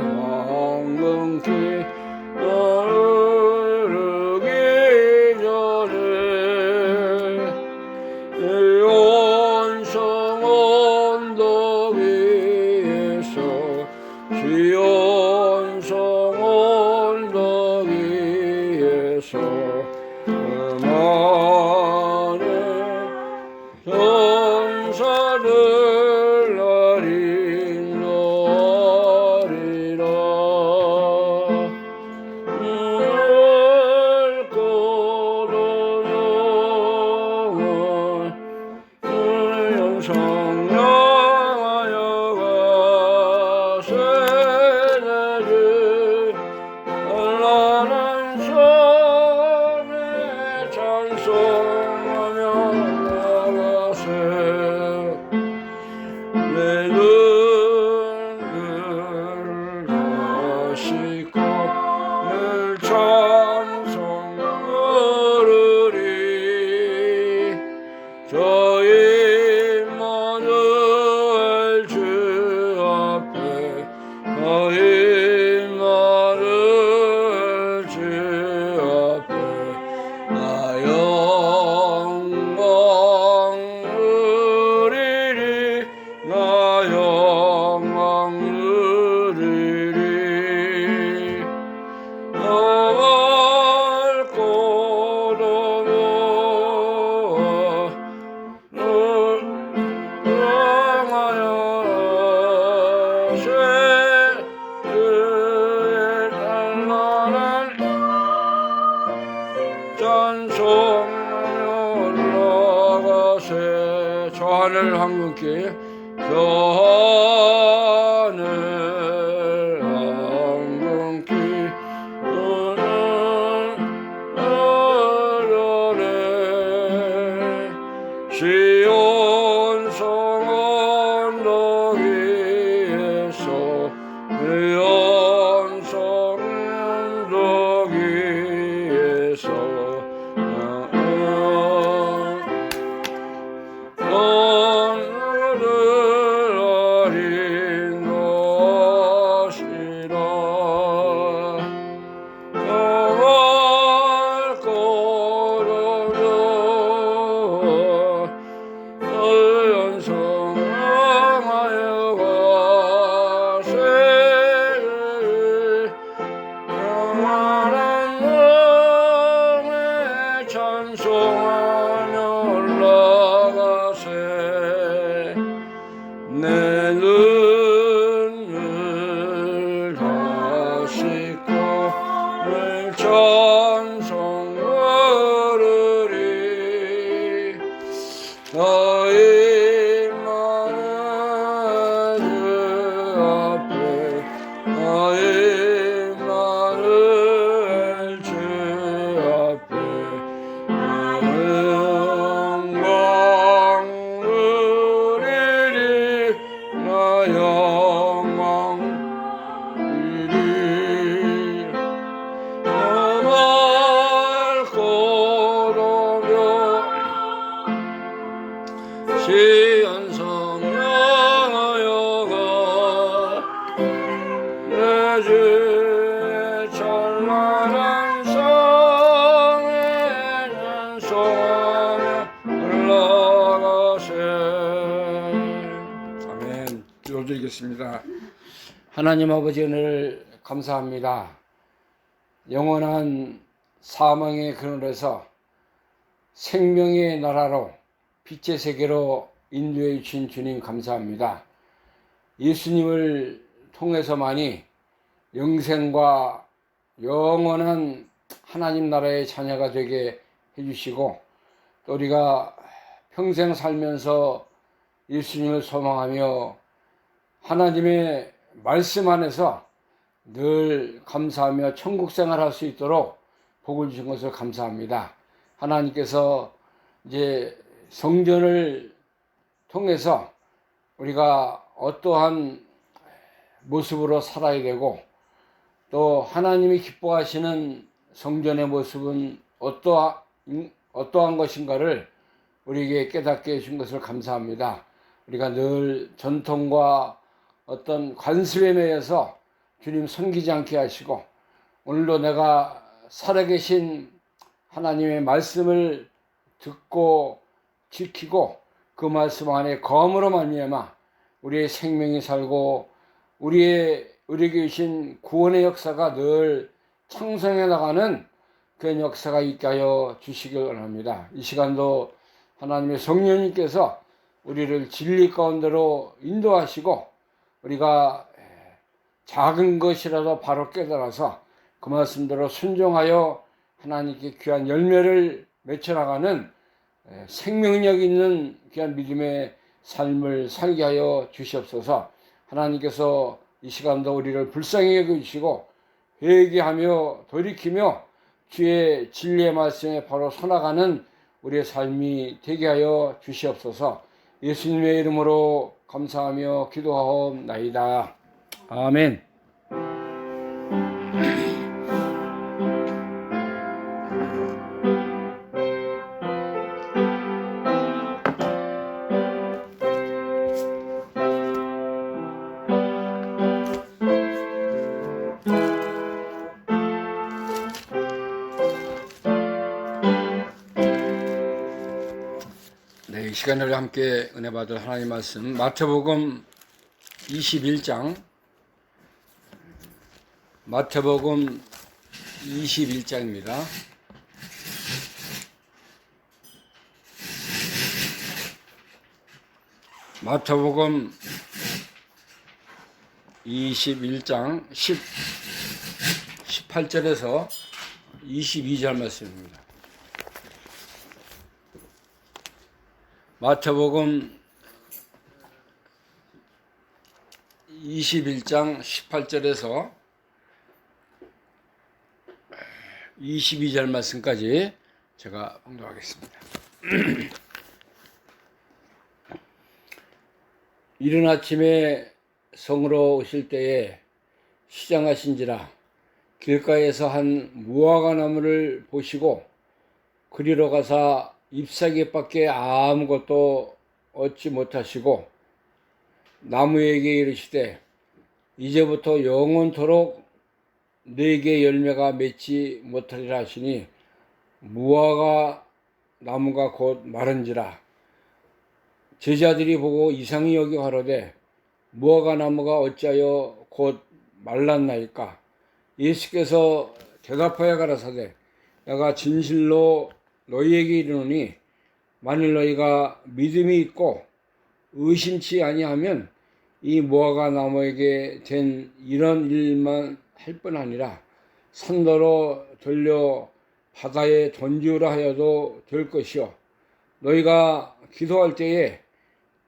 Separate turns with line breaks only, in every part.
황금기 흐르기 전에 온성 언덕 위에서 지온성 언덕 위에서 그만의 전사를 아린노리라. 늘 거두는 연성량하여 가세네지 찬란한 섬에 찬송하며 나가세. 내 눈을 다시고 늘 찬송하리리. 저희 만을 주 앞에 저희 만을 주 앞에 나 영광 누리리. 나 영광 누리리. 나갈 곳없는 영하여 세의 찬란한 찬송하며 올라가세. 저 하늘 황금길 저 하늘 황금길 흐르네 시온성 언덕 위에서 시온성 언덕 위에서 오늘을 아린 것이라. 나갈 곳없는 연성하여 가세. 영원한 영에 찬송하며 올라가세. 내 눈을 다시고 늘 찬송하리리. 너희 만을 주 앞에 너희 만을 주 앞에 영광 누리리. 나 영광 누리리. 나갈 곳없는 시온성 향하여 가 내 주의 찬란한 성에 찬송하며 올라가세. 아멘. 기도드리겠습니다. 하나님 아버지 은혜를 감사합니다. 영원한 사망의 그늘에서 생명의 나라로 빛의 세계로 인도해 주신 주님 감사합니다. 예수님을 통해서만이 영생과 영원한 하나님 나라의 자녀가 되게 해주시고, 또 우리가 평생 살면서 예수님을 소망하며 하나님의 말씀 안에서 늘 감사하며 천국 생활할 수 있도록 복을 주신 것을 감사합니다. 하나님께서 이제 성전을 통해서 우리가 어떠한 모습으로 살아야 되고, 또 하나님이 기뻐하시는 성전의 모습은 어떠한 것인가를 우리에게 깨닫게 해준 것을 감사합니다. 우리가 늘 전통과 어떤 관습에 매여서 주님 섬기지 않게 하시고, 오늘도 내가 살아계신 하나님의 말씀을 듣고 지키고 그 말씀 안에 거함으로 말미암아 우리의 생명이 살고 우리에게 주신 구원의 역사가 늘 창성해 나가는 그런 역사가 있게 하여 주시길 원합니다. 이 시간도 하나님의 성령님께서 우리를 진리 가운데로 인도하시고 우리가 작은 것이라도 바로 깨달아서 그 말씀대로 순종하여 하나님께 귀한 열매를 맺혀나가는 생명력 있는 귀한 믿음의 삶을 살게 하여 주시옵소서. 하나님께서 이 시간도 우리를 불쌍히 여기시고 회개하며 돌이키며 주의 진리의 말씀에 바로 서나가는 우리의 삶이 되게 하여 주시옵소서. 예수님의 이름으로 감사하며 기도하옵나이다. 아멘. 이 시간을 함께 은혜 받을 하나님의 말씀 마태복음 21장 마태복음 21장입니다. 마태복음 21장 18절에서 22절 말씀입니다. 마태복음 21장 18절에서 22절 말씀까지 제가 봉독하겠습니다. 이른 아침에 성으로 오실 때에 시장하신지라 길가에서 한 무화과 나무를 보시고 그리로 가사 잎사귀밖에 아무것도 얻지 못하시고 나무에게 이르시되 이제부터 영원토록 네게 열매가 맺지 못하리라 하시니 무화과 나무가 곧 마른지라. 제자들이 보고 이상히 여겨 가로되 무화과 나무가 어찌하여 곧 말랐나이까. 예수께서 대답하여 가라사대 내가 진실로 너희에게 이르노니 만일 너희가 믿음이 있고 의심치 아니하면 이 무화과 나무에게 된 이런 일만 할 뿐 아니라 산더러 돌려 바다에 던지우라 하여도 될 것이요 너희가 기도할 때에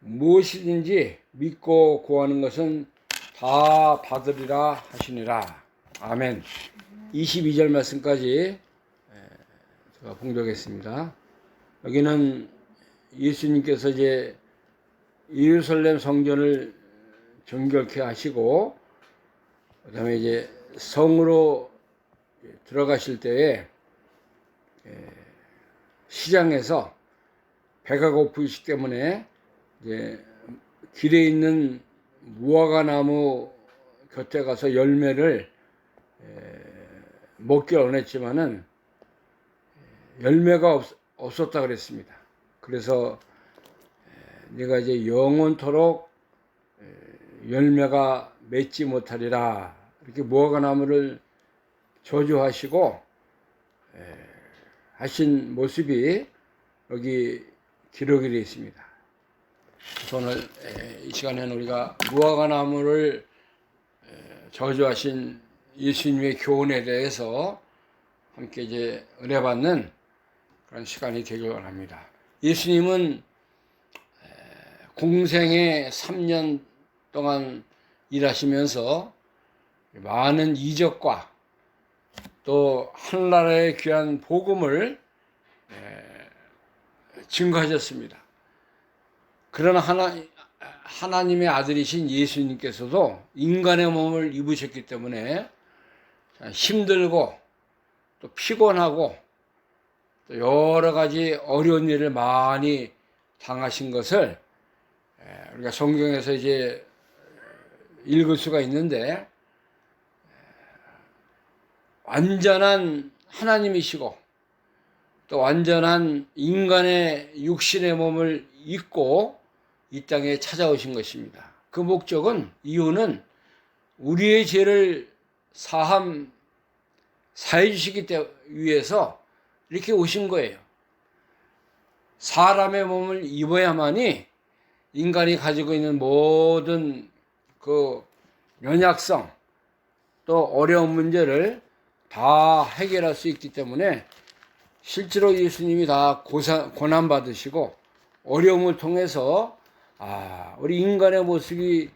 무엇이든지 믿고 구하는 것은 다 받으리라 하시니라. 아멘. 22절 말씀까지 제가 봉독했습니다. 여기는 예수님께서 이제 예루살렘 성전을 정결케 하시고 그다음에 이제 성으로 들어가실 때에 시장에서 배가 고프시기 때문에 이제 길에 있는 무화과 나무 곁에 가서 열매를 먹기 원했지만은 열매가 없었다 그랬습니다. 그래서 네가 이제 영원토록 열매가 맺지 못하리라 이렇게 무화과 나무를 저주하시고 하신 모습이 여기 기록이 되어 있습니다. 그래서 오늘 이 시간에는 우리가 무화과 나무를 저주하신 예수님의 교훈에 대해서 함께 이제 은혜 받는 그런 시간이 되길 원합니다. 예수님은 공생에 3년 동안 일하시면서 많은 이적과 또 하늘나라의 귀한 복음을 증거하셨습니다. 그러나 하나님의 아들이신 예수님께서도 인간의 몸을 입으셨기 때문에 힘들고 또 피곤하고 또 여러 가지 어려운 일을 많이 당하신 것을 우리가 성경에서 이제 읽을 수가 있는데, 완전한 하나님이시고 또 완전한 인간의 육신의 몸을 입고 이 땅에 찾아오신 것입니다. 그 목적은, 이유는 우리의 죄를 사해 주시기 위해서 이렇게 오신 거예요. 사람의 몸을 입어야만이 인간이 가지고 있는 모든 그 연약성 또 어려운 문제를 다 해결할 수 있기 때문에, 실제로 예수님이 다 고난 받으시고 어려움을 통해서 우리 인간의 모습이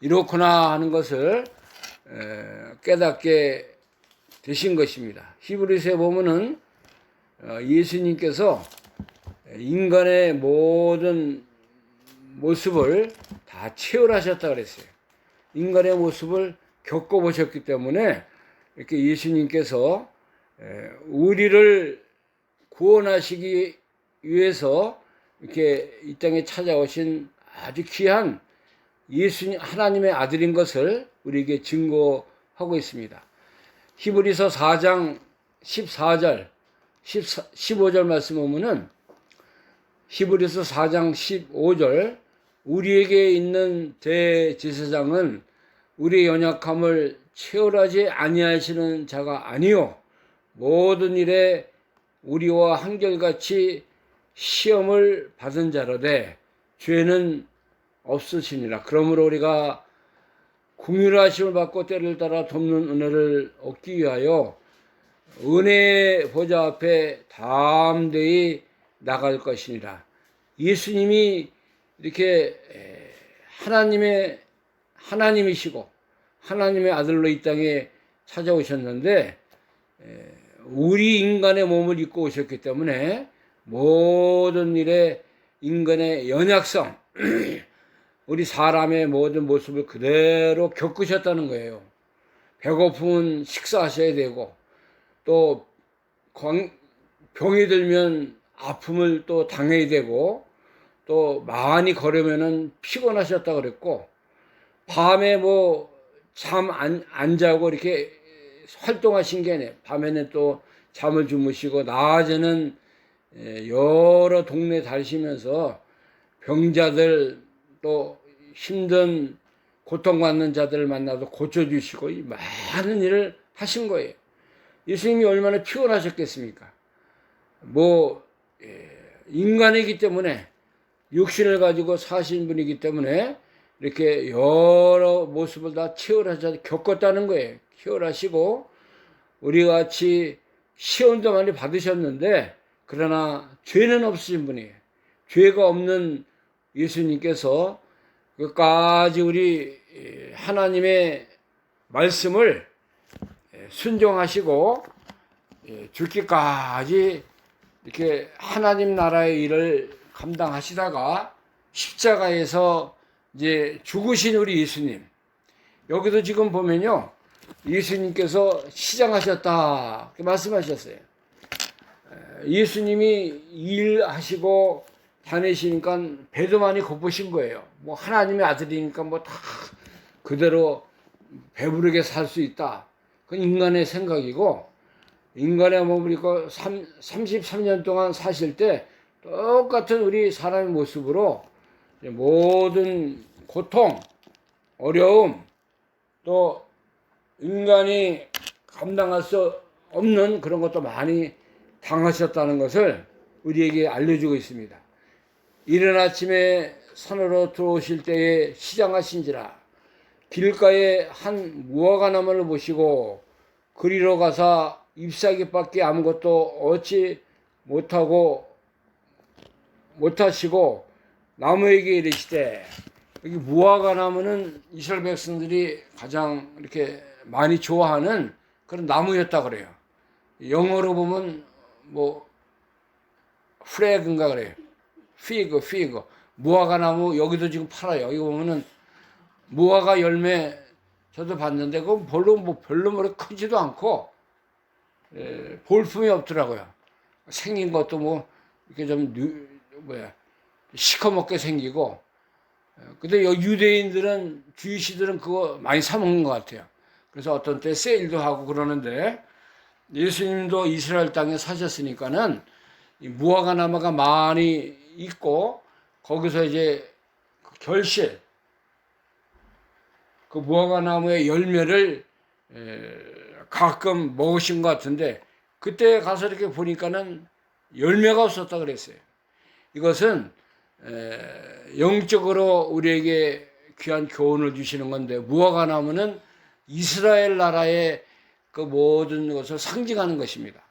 이렇구나 하는 것을 깨닫게 되신 것입니다. 히브리서에 보면은 예수님께서 인간의 모든 모습을 다 체험하셨다 그랬어요. 인간의 모습을 겪어보셨기 때문에 이렇게 예수님께서 우리를 구원하시기 위해서 이렇게 이 땅에 찾아오신 아주 귀한 예수님, 하나님의 아들인 것을 우리에게 증거하고 있습니다. 히브리서 4장 14절, 15절 말씀 보면은, 히브리서 4장 15절, 우리에게 있는 대제사장은 우리의 연약함을 체험하지 아니하시는 자가 아니요 모든 일에 우리와 한결같이 시험을 받은 자로되 죄는 없으시니라. 그러므로 우리가 긍휼하심을 받고 때를 따라 돕는 은혜를 얻기 위하여 은혜의 보좌 앞에 담대히 나갈 것이니라. 예수님이 이렇게 하나님이시고 하나님의 아들로 이 땅에 찾아오셨는데, 우리 인간의 몸을 입고 오셨기 때문에 모든 일에 인간의 연약성, 우리 사람의 모든 모습을 그대로 겪으셨다는 거예요. 배고프면 식사하셔야 되고, 또 병이 들면 아픔을 또 당해야 되고, 또 많이 걸으면은 피곤하셨다 그랬고, 밤에 잠 안 자고 이렇게 활동하신 게 아니에요. 밤에는 또 잠을 주무시고, 낮에는 여러 동네 다니시면서 병자들, 또 힘든 고통받는 자들을 만나서 고쳐주시고 많은 일을 하신 거예요. 예수님이 얼마나 피곤하셨겠습니까? 인간이기 때문에, 육신을 가지고 사신 분이기 때문에 이렇게 여러 모습을 다 겪었다는 거예요. 체험하시고 우리 같이 시험도 많이 받으셨는데, 그러나 죄는 없으신 분이에요. 죄가 없는 예수님께서 끝까지 우리 하나님의 말씀을 순종하시고 죽기까지 이렇게 하나님 나라의 일을 감당하시다가 십자가에서 이제 죽으신 우리 예수님, 여기도 지금 보면요, 예수님께서 시장하셨다 이렇게 말씀하셨어요. 예수님이 일하시고 다니시니까 배도 많이 고프신 거예요. 하나님의 아들이니까 다 그대로 배부르게 살 수 있다. 그건 인간의 생각이고, 인간의 몸을 입고 33년 동안 사실 때 똑같은 우리 사람의 모습으로 모든 고통, 어려움, 또 인간이 감당할 수 없는 그런 것도 많이 당하셨다는 것을 우리에게 알려주고 있습니다. 이른 아침에 산으로 들어오실 때에 시장하신지라 길가에 한 무화과나무를 보시고 그리로 가사 잎사귀밖에 아무것도 얻지 못하시고 나무에게 이르시되, 여기 무화과나무는 이스라엘 백성들이 가장 이렇게 많이 좋아하는 그런 나무였다 그래요. 영어로 보면 프레그인가 그래요. 피그. 무화과나무 여기도 지금 팔아요. 여기 보면은 무화과 열매 저도 봤는데 그건 별로 크지도 않고 볼품이 없더라고요. 생긴 것도 이렇게 좀 시커멓게 생기고, 근데 여기 유대인들은, 주이시들은 그거 많이 사먹는 것 같아요. 그래서 어떤 때 세일도 하고 그러는데, 예수님도 이스라엘 땅에 사셨으니까는 이 무화과 나무가 많이 있고, 거기서 이제 그 결실, 그 무화과 나무의 열매를 가끔 먹으신 것 같은데, 그때 가서 이렇게 보니까는 열매가 없었다 그랬어요. 이것은 영적으로 우리에게 귀한 교훈을 주시는 건데, 무화과 나무는 이스라엘 나라의 그 모든 것을 상징하는 것입니다.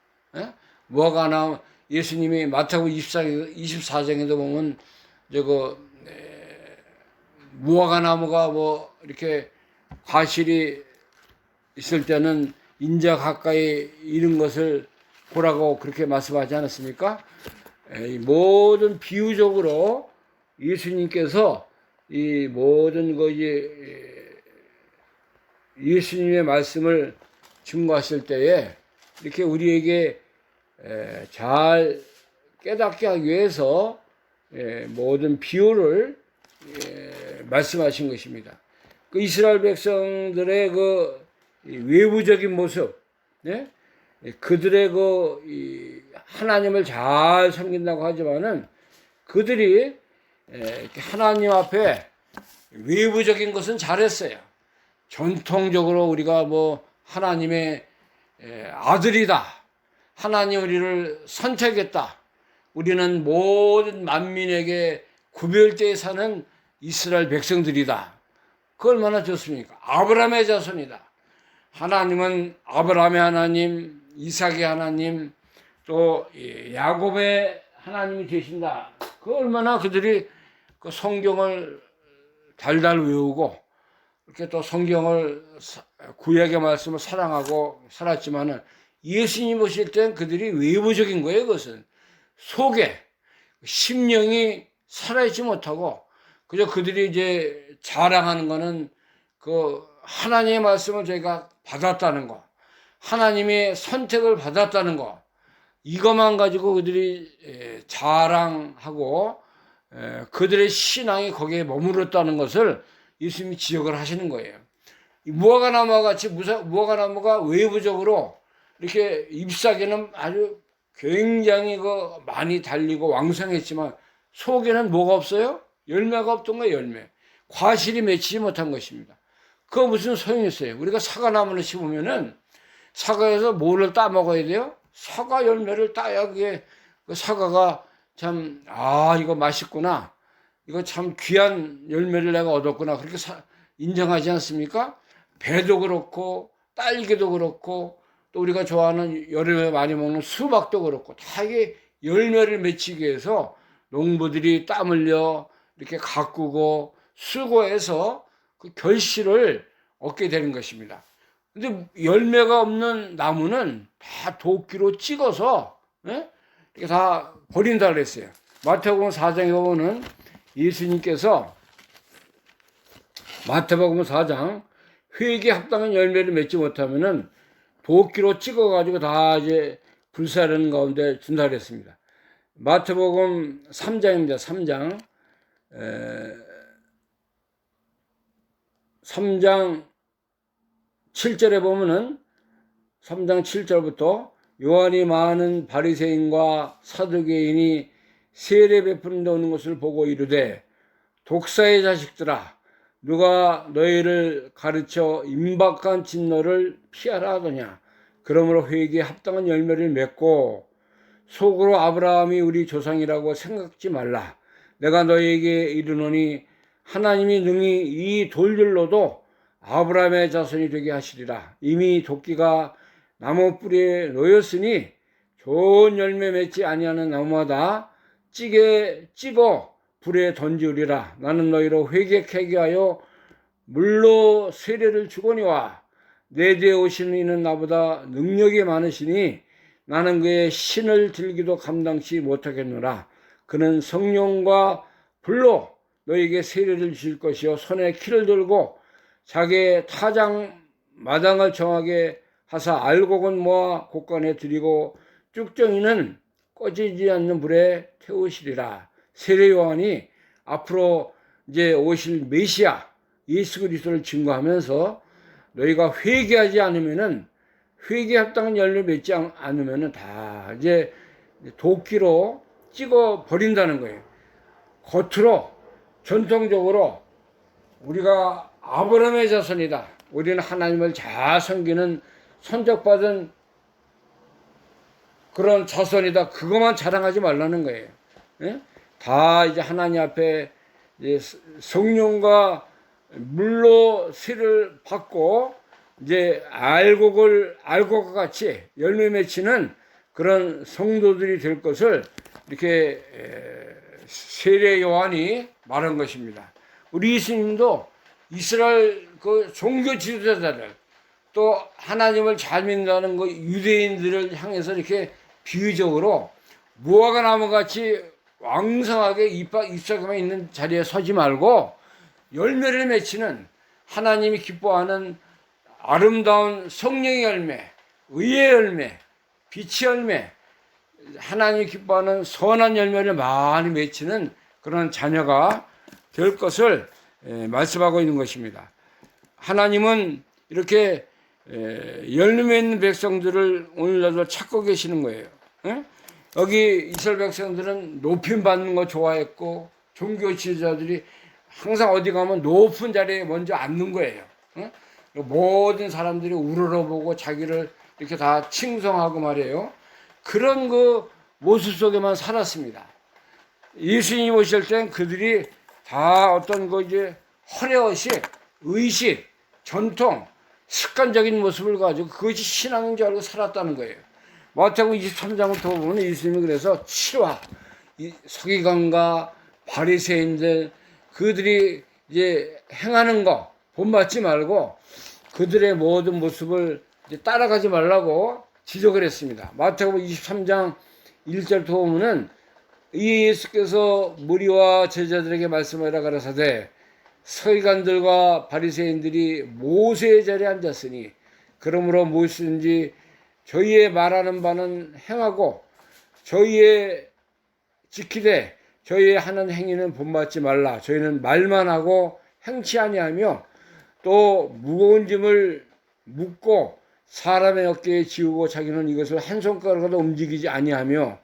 무화과 나무, 예수님이 마태복음 24장에도 보면 저거 무화과 나무가 뭐 이렇게 과실이 있을 때는 인자 가까이 이른 것을 보라고 그렇게 말씀하지 않았습니까? 이 모든 비유적으로 예수님께서 이 모든 예수님의 말씀을 증거하실 때에 이렇게 우리에게 잘 깨닫게 하기 위해서 모든 비유를 말씀하신 것입니다. 그 이스라엘 백성들의 그 외부적인 모습, 그들의 그 하나님을 잘 섬긴다고 하지만은 그들이 하나님 앞에 외부적인 것은 잘했어요. 전통적으로 우리가 뭐 하나님의 아들이다, 하나님 우리를 선택했다, 우리는 모든 만민에게 구별되어 사는 이스라엘 백성들이다. 그 얼마나 좋습니까? 아브라함의 자손이다. 하나님은 아브라함의 하나님, 이삭의 하나님, 또 야곱의 하나님이 되신다. 그 얼마나 그들이 그 성경을 달달 외우고 이렇게 또 성경을, 구약의 말씀을 사랑하고 살았지만은 예수님 오실 땐 그들이 외부적인 거예요. 그것은 속에 심령이 살아있지 못하고 그저 그들이 이제 자랑하는 거는 그 하나님의 말씀을 저희가 받았다는 거, 하나님의 선택을 받았다는 거, 이것만 가지고 그들이 자랑하고 그들의 신앙이 거기에 머물렀다는 것을 예수님이 지적을 하시는 거예요. 무화과 나무와 같이 무화과 나무가 외부적으로 이렇게 잎사귀는 아주 굉장히 많이 달리고 왕성했지만 속에는 뭐가 없어요? 열매가 없던 거예요. 열매. 과실이 맺히지 못한 것입니다. 그거 무슨 소용이 있어요? 우리가 사과나무를 심으면은 사과에서 뭐를 따 먹어야 돼요? 사과 열매를 따야 그게 그 사과가 참, 이거 맛있구나, 이거 참 귀한 열매를 내가 얻었구나, 그렇게 인정하지 않습니까? 배도 그렇고 딸기도 그렇고 또 우리가 좋아하는 여름에 많이 먹는 수박도 그렇고 다 이게 열매를 맺히기 위해서 농부들이 땀 흘려 이렇게 가꾸고 수고해서 그 결실을 얻게 되는 것입니다. 근데 열매가 없는 나무는 다 도끼로 찍어서 이렇게 다 버린다 그랬어요. 마태복음 4장에 보면은 예수님께서 마태복음 4장 회개에 합당한 열매를 맺지 못하면은 도끼로 찍어가지고 다 이제 불사르는 가운데 준다 그랬습니다. 마태복음 3장입니다. 3장 7절에 보면은 3장 7절부터 요한이 많은 바리새인과 사두개인이 세례 베푸는 데 오는 것을 보고 이르되 독사의 자식들아, 누가 너희를 가르쳐 임박한 진노를 피하라 하더냐. 그러므로 회개에 합당한 열매를 맺고 속으로 아브라함이 우리 조상이라고 생각지 말라. 내가 너희에게 이르노니 하나님이 능히 이 돌들로도 아브라함의 자손이 되게 하시리라. 이미 도끼가 나무 뿌리에 놓였으니 좋은 열매 맺지 아니하는 나무마다 찍어 불에 던지우리라. 나는 너희로 회개케 하여 물로 세례를 주거니와 내 뒤에 오시는 이는 나보다 능력이 많으시니 나는 그의 신을 들기도 감당치 못하겠노라. 그는 성령과 불로 너희에게 세례를 주실 것이요 손에 키를 들고 자기의 타작 마당을 정하게 하사 알곡은 모아 곳간에 들이고 쭉정이는 꺼지지 않는 불에 태우시리라. 세례 요한이 앞으로 이제 오실 메시아 예수 그리스도를 증거하면서 너희가 회개하지 않으면은 회개 합당한 열매 맺지 않으면은 다 이제 도끼로 찍어 버린다는 거예요. 겉으로 전통적으로 우리가 아브라함의 자손이다. 우리는 하나님을 잘 섬기는 선적받은 그런 자손이다. 그것만 자랑하지 말라는 거예요. 예? 다 이제 하나님 앞에 성령과 물로 세를 받고 이제 알고가 같이 열매 맺히는 그런 성도들이 될 것을 이렇게 세례 요한이 말한 것입니다. 우리 예수님도 이스라엘 그 종교 지도자들 또 하나님을 잘 믿는다는 그 유대인들을 향해서 이렇게 비유적으로 무화과 나무같이 왕성하게 잎사귀만 있는 자리에 서지 말고 열매를 맺히는 하나님이 기뻐하는 아름다운 성령의 열매, 의의 열매, 빛의 열매, 하나님이 기뻐하는 선한 열매를 많이 맺히는 그런 자녀가 될 것을 말씀하고 있는 것입니다. 하나님은 이렇게 열매 있는 백성들을 오늘날도 찾고 계시는 거예요. 여기 이스라엘 백성들은 높임 받는 거 좋아했고 종교 지도자들이 항상 어디 가면 높은 자리에 먼저 앉는 거예요. 모든 사람들이 우러러보고 자기를 이렇게 다 칭송하고 말이에요. 그런 그 모습 속에만 살았습니다. 예수님 오실 땐 그들이 다 어떤 거 이제 허례허식, 의식, 전통, 습관적인 모습을 가지고 그것이 신앙인 줄 알고 살았다는 거예요. 마태복음 23장부터 보면 예수님이 그래서 치와 서기관과 바리새인들 그들이 이제 행하는 거 본받지 말고 그들의 모든 모습을 이제 따라가지 말라고 지적을 했습니다. 마태복음 23장 1절부터 보면은 이 예수께서 무리와 제자들에게 말씀하라 가라사대 서기관들과 바리새인들이 모세의 자리에 앉았으니 그러므로 무엇이든지 저희의 말하는 바는 행하고 저희의 지키되 저희의 하는 행위는 본받지 말라. 저희는 말만 하고 행치 아니하며 또 무거운 짐을 묻고 사람의 어깨에 지우고 자기는 이것을 한 손가락으로 움직이지 아니하며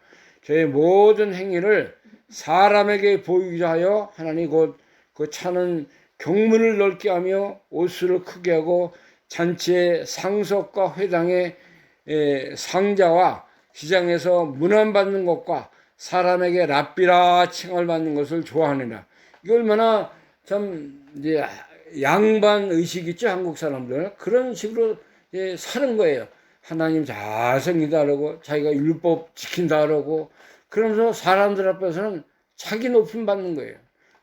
저의 모든 행위를 사람에게 보이게 하여 하나님 곧 그 차는 경문을 넓게 하며 옷수를 크게 하고 잔치의 상석과 회당의 상자와 시장에서 문안받는 것과 사람에게 랍비라 칭을 받는 것을 좋아하느냐. 이거 얼마나 참 이제 양반 의식 있죠, 한국 사람들. 그런 식으로 사는 거예요. 하나님 잘 섬긴다 그러고 자기가 율법 지킨다 그러고 그러면서 사람들 앞에서는 자기 높임 받는 거예요.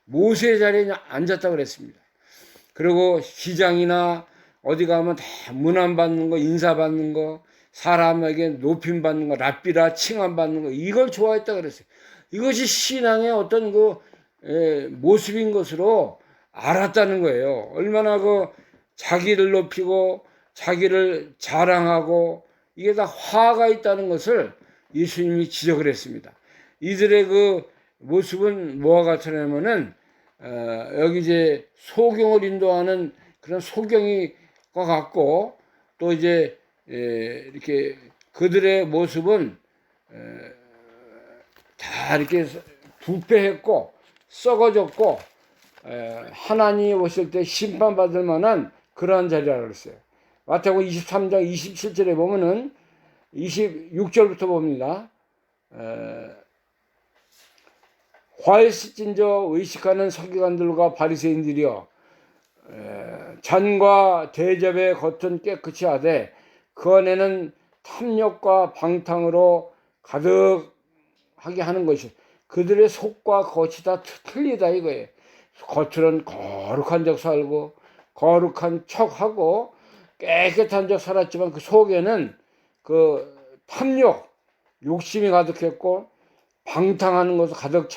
모세의 자리에 앉았다 그랬습니다. 그리고 시장이나 어디 가면 다 문안 받는 거, 인사 받는 거, 사람에게 높임 받는 거, 랍비라 칭함 받는 거, 이걸 좋아했다 그랬어요. 이것이 신앙의 어떤 그 모습인 것으로 알았다는 거예요. 얼마나 그 자기를 높이고 자기를 자랑하고 이게 다 화가 있다는 것을 예수님이 지적을 했습니다. 이들의 그 모습은 뭐와 같으냐면은 여기 이제 소경을 인도하는 그런 소경이와 같고 또 이제 이렇게 그들의 모습은 다 이렇게 부패했고 썩어졌고 하나님이 오실 때 심판받을 만한 그러한 자리라고 그랬어요. 마태복음 23장 27절에 보면은 26절부터 봅니다. 화했을진저 의식하는 서기관들과 바리새인들이여 잔과 대접의 겉은 깨끗이 하되 그 안에는 탐욕과 방탕으로 가득하게 하는 것이 그들의 속과 겉이 다 틀리다 이거예요. 겉으로는 거룩한 적 살고 거룩한 척하고 깨끗한 적 살았지만 그 속에는 그 탐욕, 욕심이 가득했고 방탕하는 것을 가득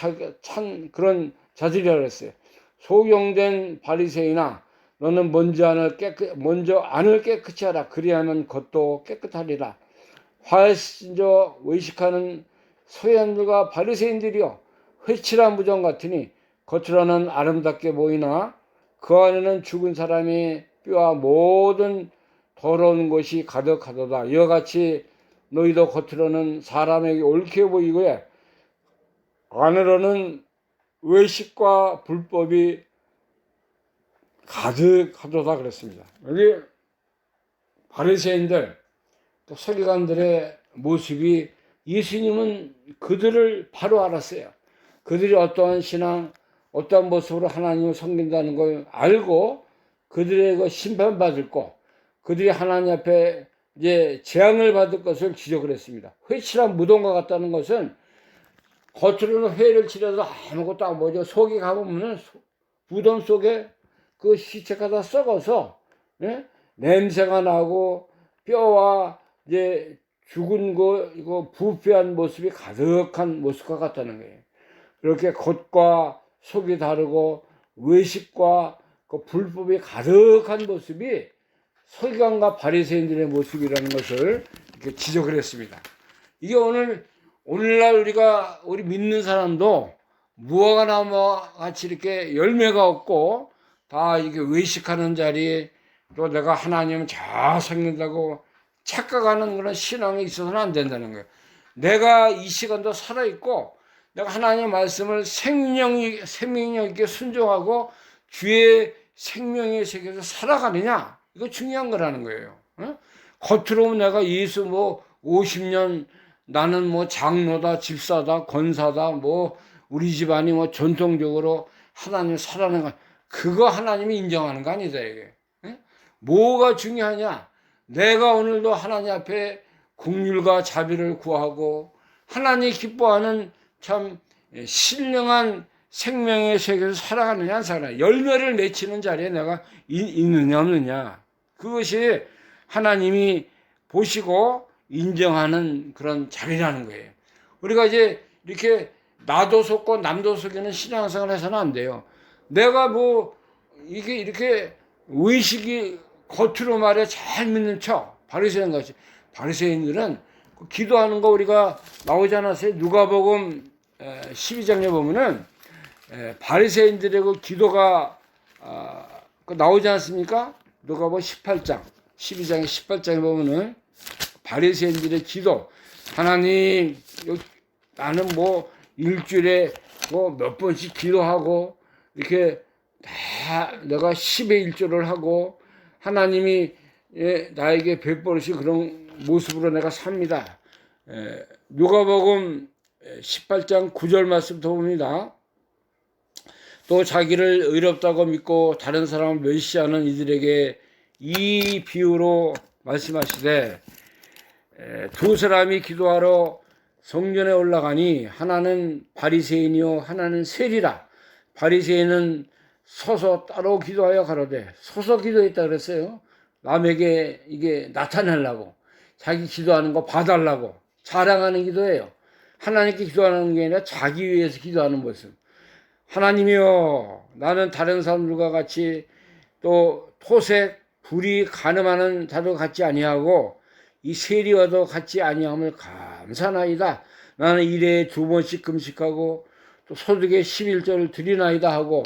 찬 그런 자들이라고 했어요. 소경된 바리새인아 너는 먼저 안을 깨끗이 하라. 그리하면 겉도 깨끗하리라. 화해신저 의식하는 서기관들과 바리새인들이여 회칠한 무정 같으니 겉으로는 아름답게 보이나 그 안에는 죽은 사람의 뼈와 모든 더러운 것이 가득하도다. 이와 같이 너희도 겉으로는 사람에게 옳게 보이고 안으로는 외식과 불법이 가득하도다 그랬습니다. 여기 바리새인들 또 서기관들의 모습이 예수님은 그들을 바로 알았어요. 그들이 어떠한 신앙, 어떠한 모습으로 하나님을 섬긴다는 걸 알고 그들의 그 심판받을 것, 그들이 하나님 앞에 이제 재앙을 받을 것을 지적을 했습니다. 회칠한 무덤과 같다는 것은 겉으로는 회를 치려도 아무것도 안 보죠. 속에 가보면은 무덤 속에 그 시체가 다 썩어서 냄새가 나고 뼈와 이제 죽은 거 이거 부패한 모습이 가득한 모습과 같다는 거예요. 이렇게 겉과 속이 다르고 외식과 그 불법이 가득한 모습이 서기관과 바리새인들의 모습이라는 것을 이렇게 지적을 했습니다. 이게 오늘날 우리 믿는 사람도 무화과나무와 같이 이렇게 열매가 없고 다 이게 외식하는 자리에 또 내가 하나님을 잘 섬긴다고 착각하는 그런 신앙이 있어서는 안 된다는 거예요. 내가 이 시간도 살아있고 내가 하나님의 말씀을 생명력 있게 순종하고 주의 생명의 세계에서 살아가느냐, 이거 중요한 거라는 거예요. 겉으로 내가 예수 50년 나는 장로다, 집사다, 권사다, 우리 집안이 전통적으로 하나님 살아가는 거, 그거 하나님이 인정하는 거 아니다, 이게. 뭐가 중요하냐? 내가 오늘도 하나님 앞에 긍휼과 자비를 구하고 하나님이 기뻐하는 참 신령한 생명의 세계에서 살아가느냐 안 살아가느냐, 열매를 맺히는 자리에 내가 있느냐 없느냐, 그것이 하나님이 보시고 인정하는 그런 자리라는 거예요. 우리가 이제 이렇게 나도 속고 남도 속이는 신앙생활을 해서는 안 돼요. 내가 이게 이렇게 의식이 겉으로 말해 잘 믿는 척, 바리새인 같이. 바리새인들은 기도하는 거 우리가 나오지 않았어요? 누가복음 12장에 보면은 바리새인들의 그 기도가 나오지 않습니까? 누가복음 18장, 12장에 18장에 보면은 바리새인들의 기도, 하나님 나는 일주일에 몇 번씩 기도하고 이렇게 다 내가 10의 1조를 하고 하나님이 나에게 베풀으신 그런 모습으로 내가 삽니다. 누가복음 18장 9절 말씀부터 봅니다. 또 자기를 의롭다고 믿고 다른 사람을 멸시하는 이들에게 이 비유로 말씀하시되, 두 사람이 기도하러 성전에 올라가니 하나는 바리새인이요 하나는 세리라. 바리새인은 서서 따로 기도하여 가로되, 서서 기도했다 그랬어요. 남에게 이게 나타내려고, 자기 기도하는 거 봐달라고 자랑하는 기도예요. 하나님께 기도하는 게 아니라 자기 위해서 기도하는 모습. 하나님이여, 나는 다른 사람들과 같이 또 토색, 불이 가늠하는 자도 같지 아니하고 이 세리와도 같지 아니함을 감사나이다. 나는 일에 2번씩 금식하고 또 소득의 11조를 드리나이다 하고,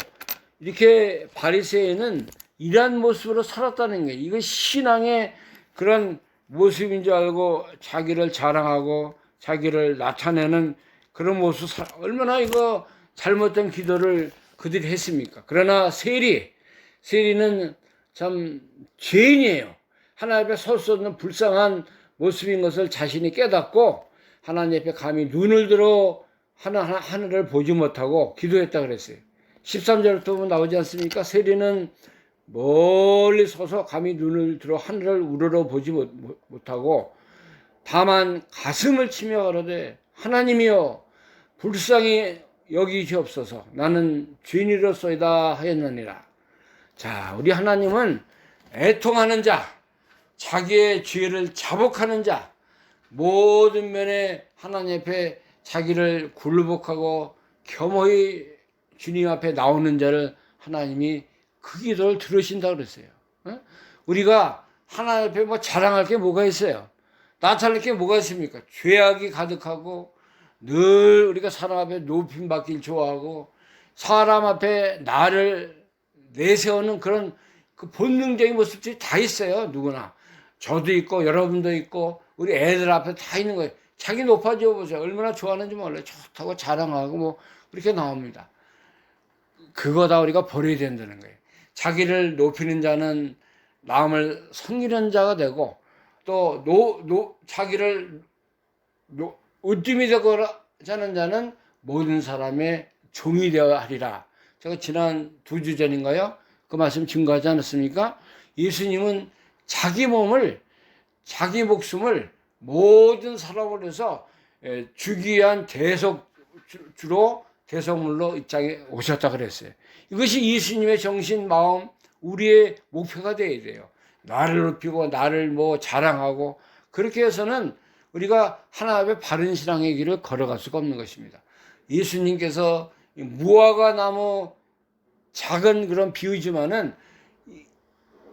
이렇게 바리새인은 이러한 모습으로 살았다는 거예요. 이거 신앙의 그런 모습인 줄 알고 자기를 자랑하고 자기를 나타내는 그런 모습, 얼마나 이거 잘못된 기도를 그들이 했습니까? 그러나 세리는 참 죄인이에요. 하나님 앞에 설 수 없는 불쌍한 모습인 것을 자신이 깨닫고 하나님 앞에 감히 눈을 들어 하늘을 보지 못하고 기도했다 그랬어요. 13절부터 보면 나오지 않습니까? 세리는 멀리 서서 감히 눈을 들어 하늘을 우러러 보지 못하고 다만 가슴을 치며 가로되, 하나님이여 불쌍히 여기시옵소서, 나는 죄인이로소이다 하였느니라. 자, 우리 하나님은 애통하는 자, 자기의 죄를 자복하는 자, 모든 면에 하나님 앞에 자기를 굴복하고 겸허히 주님 앞에 나오는 자를 하나님이 그 기도를 들으신다고 그랬어요. 우리가 하나님 앞에 자랑할 게 뭐가 있어요? 나타낼 게 뭐가 있습니까? 죄악이 가득하고 늘 우리가 사람 앞에 높임 받길 좋아하고 사람 앞에 나를 내세우는 그런 그 본능적인 모습들이 다 있어요. 누구나. 저도 있고 여러분도 있고 우리 애들 앞에 다 있는 거예요. 자기 높아져 보세요. 얼마나 좋아하는지 몰라요. 좋다고 자랑하고 뭐 그렇게 나옵니다. 그거 다 우리가 버려야 된다는 거예요. 자기를 높이는 자는 남을 섬기는 자가 되고 또 자기를 으뜸이 되고자 하는 자는 모든 사람의 종이 되어야 하리라. 제가 지난 2주 전인가요? 그 말씀 증거하지 않았습니까? 예수님은 자기 몸을, 자기 목숨을 모든 사람을 위해서 주기 위한 주로 대속물로 이 땅에 오셨다 그랬어요. 이것이 예수님의 정신, 마음, 우리의 목표가 되어야 돼요. 나를 높이고 나를 뭐 자랑하고 그렇게 해서는 우리가 하나님의 바른 신앙의 길을 걸어갈 수가 없는 것입니다. 예수님께서 무화과 나무 작은 그런 비유지만은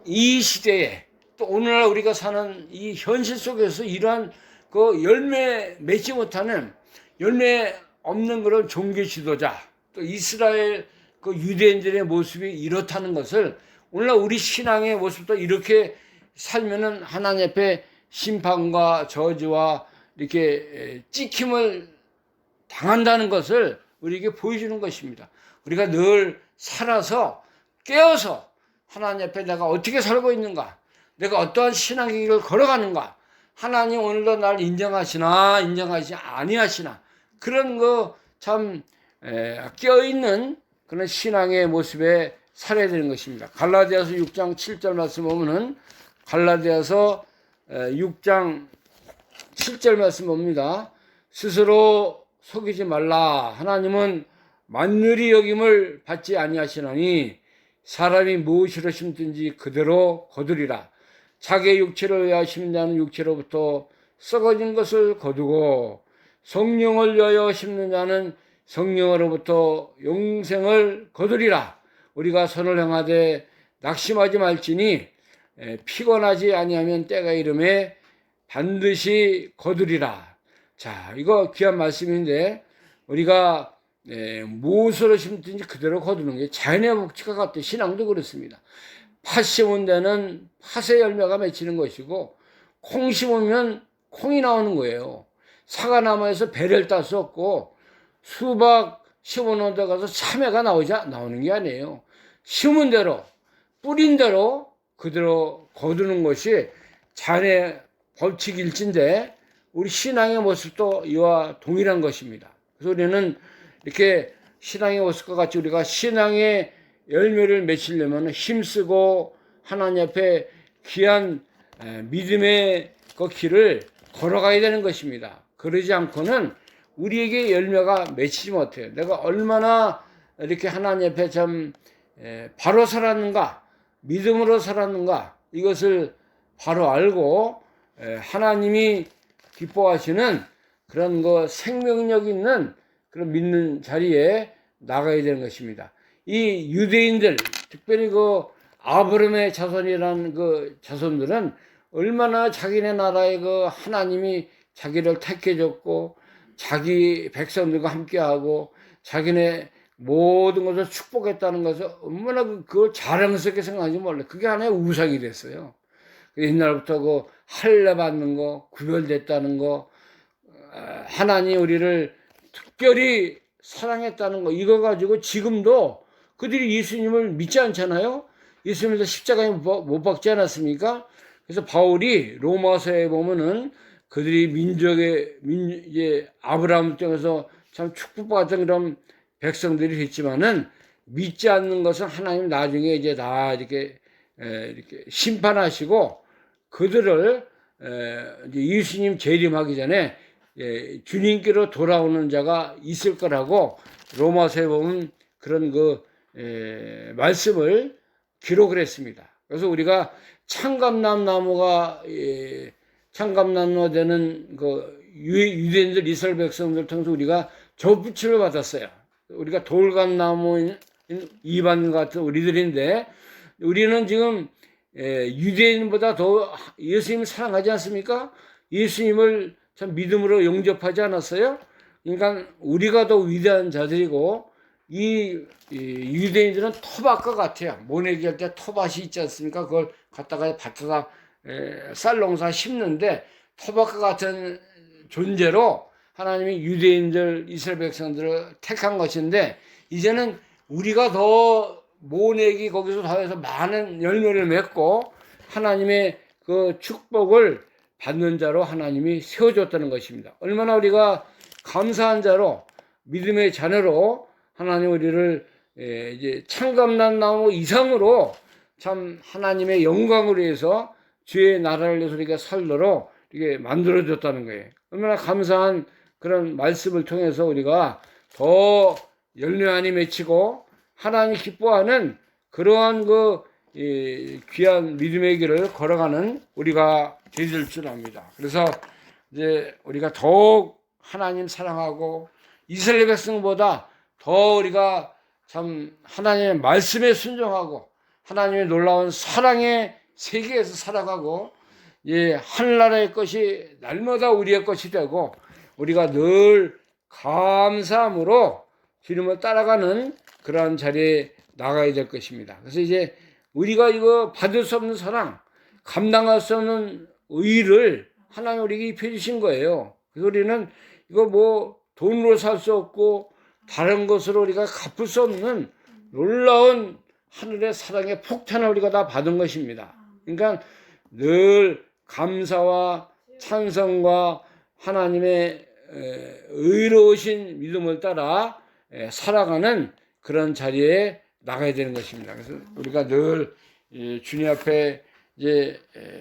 이 시대에 또 오늘날 우리가 사는 이 현실 속에서 이러한 그 열매 맺지 못하는 열매 없는 그런 종교 지도자 또 이스라엘 그 유대인들의 모습이 이렇다는 것을 오늘날 우리 신앙의 모습도 이렇게 살면은 하나님 앞에 심판과 저주와 이렇게 찍힘을 당한다는 것을 우리에게 보여주는 것입니다. 우리가 늘 살아서 깨어서 하나님 앞에 내가 어떻게 살고 있는가, 내가 어떠한 신앙의 길을 걸어가는가, 하나님 오늘도 날 인정하시나 인정하시지 아니하시나 그런 거 참 깨어있는 그런 신앙의 모습에 살아야 되는 것입니다. 갈라디아서 6장 7절 말씀 보면은 갈라디아서 6장 7절 말씀 봅니다. 스스로 속이지 말라. 하나님은 만물이 여김을 받지 아니하시나니 사람이 무엇으로 심든지 그대로 거두리라. 자기의 육체를 위하여 심는 자는 육체로부터 썩어진 것을 거두고 성령을 위하여 심는 자는 성령으로부터 영생을 거두리라. 우리가 선을 행하되 낙심하지 말지니 피곤하지 아니하면 때가 이름에 반드시 거두리라. 자, 이거 귀한 말씀인데 우리가 무엇으로 심든지 그대로 거두는 게 자연의 법칙과 같은 신앙도 그렇습니다. 팥 심은 데는 팥의 열매가 맺히는 것이고 콩 심으면 콩이 나오는 거예요. 사과나무에서 배를 딸 수 없고 수박 심어놓은 데 가서 참외가 나오는 게 아니에요. 심은 대로 뿌린 대로 그대로 거두는 것이 자연의 법칙일진데 우리 신앙의 모습도 이와 동일한 것입니다. 그래서 우리는 이렇게 신앙의 모습과 같이 우리가 신앙의 열매를 맺으려면 힘쓰고 하나님 앞에 귀한 믿음의 그 길을 걸어가야 되는 것입니다. 그러지 않고는 우리에게 열매가 맺히지 못해요. 내가 얼마나 이렇게 하나님 앞에 참 바로 살았는가, 믿음으로 살았는가 이것을 바로 알고 하나님이 기뻐하시는 그런 거 생명력 있는 그런 믿는 자리에 나가야 되는 것입니다. 이 유대인들, 특별히 그 아브라함의 자손이라는 그 자손들은 얼마나 자기네 나라의 그 하나님이 자기를 택해줬고 자기 백성들과 함께하고 자기네 모든 것을 축복했다는 것을 얼마나 그걸 자랑스럽게 생각하는지 몰라요. 그게 하나의 우상이 됐어요. 옛날부터 그 할례 받는 거, 구별됐다는 거, 하나님 우리를 특별히 사랑했다는 거, 이거 가지고 지금도 그들이 예수님을 믿지 않잖아요? 예수님도 십자가에 못 박지 않았습니까? 그래서 바울이 로마서에 보면은 그들이 이제 아브라함 쪽에서 참 축복받은 그런 백성들이 했지만은 믿지 않는 것은 하나님 나중에 이제 다 이렇게 심판하시고 그들을 이제 예수님 재림하기 전에 주님께로 돌아오는 자가 있을 거라고 로마서에 보면 그런 그 말씀을 기록을 했습니다. 그래서 우리가 창감나무가 창감나무가 되는 그 유대인들 이스라엘 백성들 통해서 우리가 접붙임을 받았어요. 우리가 돌감나무 이방 같은 우리들인데 우리는 지금 유대인보다 더 예수님을 사랑하지 않습니까? 예수님을 참 믿음으로 영접하지 않았어요? 그러니까 우리가 더 위대한 자들이고 이 유대인들은 토밭과 같아요. 모내기 할 때 토밭이 있지 않습니까? 그걸 갖다가 밭에다 쌀 농사 심는데 토밭과 같은 존재로 하나님이 유대인들, 이스라엘 백성들을 택한 것인데, 이제는 우리가 더 모내기 거기서 더해서 많은 열매를 맺고 하나님의 그 축복을 받는 자로 하나님이 세워줬다는 것입니다. 얼마나 우리가 감사한 자로, 믿음의 자녀로 하나님 우리를 이제 창감난 나무 이상으로 참 하나님의 영광을 위해서 주의 나라를 위해서 우리가 살도록 이렇게 만들어줬다는 거예요. 얼마나 감사한 그런 말씀을 통해서 우리가 더 열매 많이 맺히고 하나님 기뻐하는 그러한 그 귀한 믿음의 길을 걸어가는 우리가 되실 줄 압니다. 그래서 이제 우리가 더욱 하나님 사랑하고 이스라엘 백성보다 더 우리가 참 하나님의 말씀에 순종하고 하나님의 놀라운 사랑의 세계에서 살아가고, 하늘나라의 것이 날마다 우리의 것이 되고 우리가 늘 감사함으로 주님을 따라가는 그러한 자리에 나가야 될 것입니다. 그래서 이제 우리가 이거 받을 수 없는 사랑, 감당할 수 없는 의를 하나님 우리에게 입혀주신 거예요. 그래서 우리는 이거 뭐 돈으로 살 수 없고 다른 것으로 우리가 갚을 수 없는 놀라운 하늘의 사랑의 폭탄을 우리가 다 받은 것입니다. 그러니까 늘 감사와 찬성과 하나님의 의로우신 믿음을 따라 살아가는 그런 자리에 나가야 되는 것입니다. 그래서 우리가 늘 주님 앞에 이제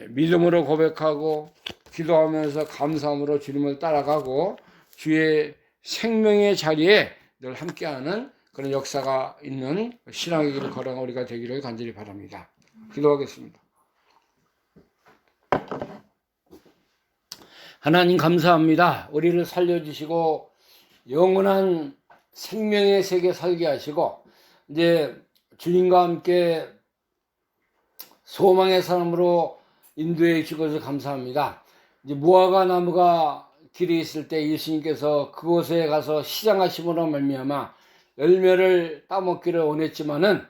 믿음으로 고백하고 기도하면서 감사함으로 주님을 따라가고 주의 생명의 자리에 늘 함께하는 그런 역사가 있는 신앙의 길을 걸어가 우리가 되기를 간절히 바랍니다. 기도하겠습니다. 하나님 감사합니다. 우리를 살려주시고 영원한 생명의 세계 살게 하시고 이제 주님과 함께 소망의 사람으로 인도해 주셔서 감사합니다. 이제 무화과 나무가 길에 있을 때 예수님께서 그곳에 가서 시장하심으로 말미암아 열매를 따먹기를 원했지만은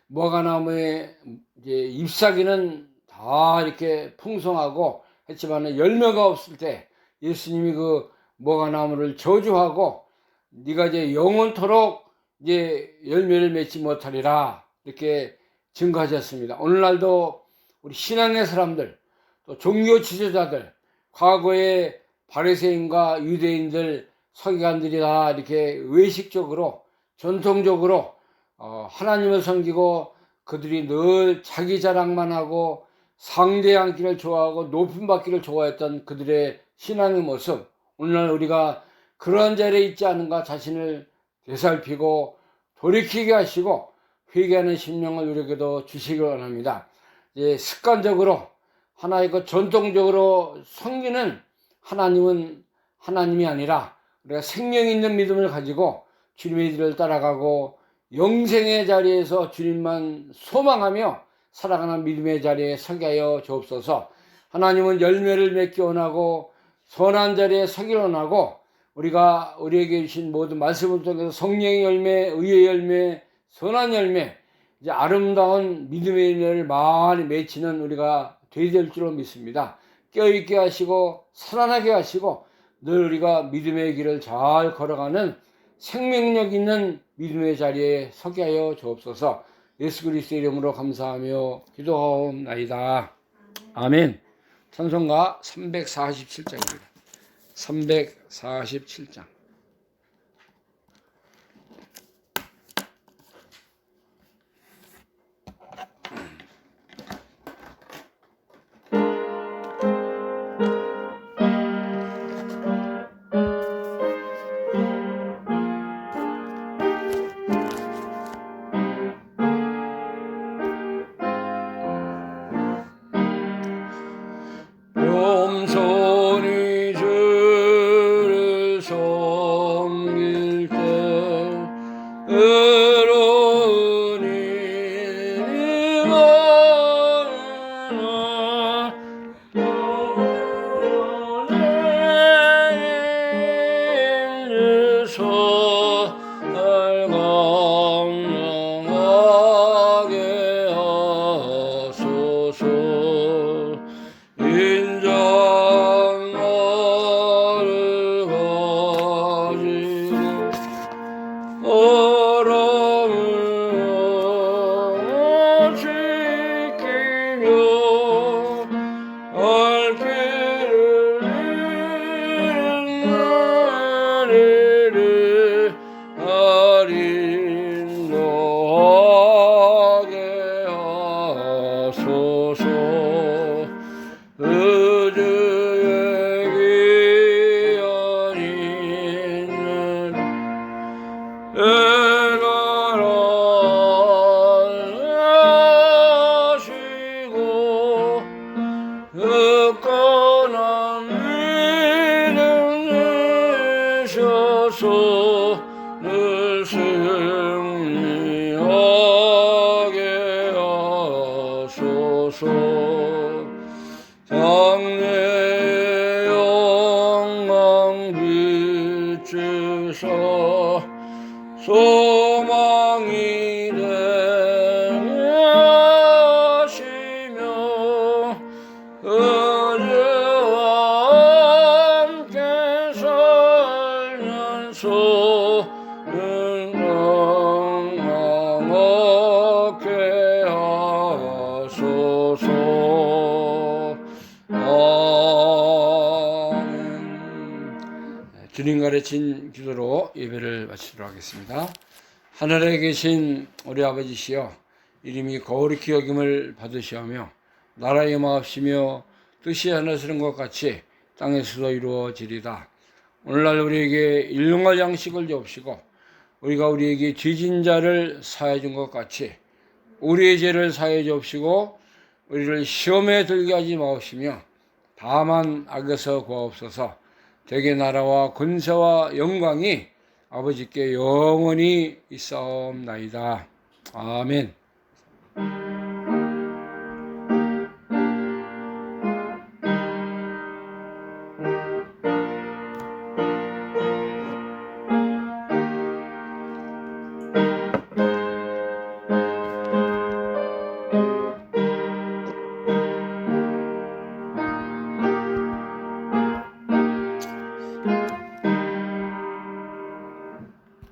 무화과 나무의 이제 잎사귀는 다 이렇게 풍성하고 했지만은 열매가 없을 때 예수님이 그 무화과 나무를 저주하고 네가 이제 영원토록 이제 열매를 맺지 못하리라 이렇게 증거하셨습니다. 오늘날도 우리 신앙의 사람들, 또 종교 지도자들, 과거의 바리새인과 유대인들, 서기관들이 다 이렇게 외식적으로 전통적으로 하나님을 섬기고 그들이 늘 자기 자랑만 하고 상대 앉기를 좋아하고 높임 받기를 좋아했던 그들의 신앙의 모습, 오늘날 우리가 그런 자리에 있지 않은가 자신을 되살피고 돌이키게 하시고 회개하는 심령을 우리에게도 주시기 원합니다. 이제 습관적으로 하나의 그 전통적으로 섬기는 하나님은 하나님이 아니라 우리가 생명 있는 믿음을 가지고 주님의 길을 따라가고 영생의 자리에서 주님만 소망하며 살아가는 믿음의 자리에 서게 하여 주옵소서. 하나님은 열매를 맺기 원하고 선한 자리에 서기 원하고 우리가 우리에게 주신 모든 말씀을 통해서 성령의 열매, 의의 열매, 선한 열매, 이제 아름다운 믿음의 열매를 많이 맺히는 우리가 되어야 될 줄로 믿습니다. 깨어있게 하시고 살아나게 하시고 늘 우리가 믿음의 길을 잘 걸어가는 생명력 있는 믿음의 자리에 서게 하여 주옵소서. 예수 그리스도의 이름으로 감사하며 기도하옵나이다. 아멘. 찬송가 347장입니다. 347장. 겸손히 주를 손을 승리하게 하소서. 장래의 영광 비추사 소망이 되게 하시며 그대와 함께 살면서 영광 얻게 하소서. 주님 가르친 기도로 예배를 마치도록 하겠습니다. 하늘에 계신 우리 아버지시여, 이름이 거룩히 여김을 받으시오며 나라의 마옵시며 뜻이 하늘에서는 것 같이 땅에서도 이루어지리다. 오늘날 우리에게 일용할 양식을 주옵시고 우리가 우리에게 죄진 자를 사해 준 것 같이 우리의 죄를 사해 주옵시고 우리를 시험에 들게 하지 마옵시며 다만 악에서 구하옵소서. 대개 나라와 권세와 영광이 아버지께 영원히 있사옵나이다. 아멘.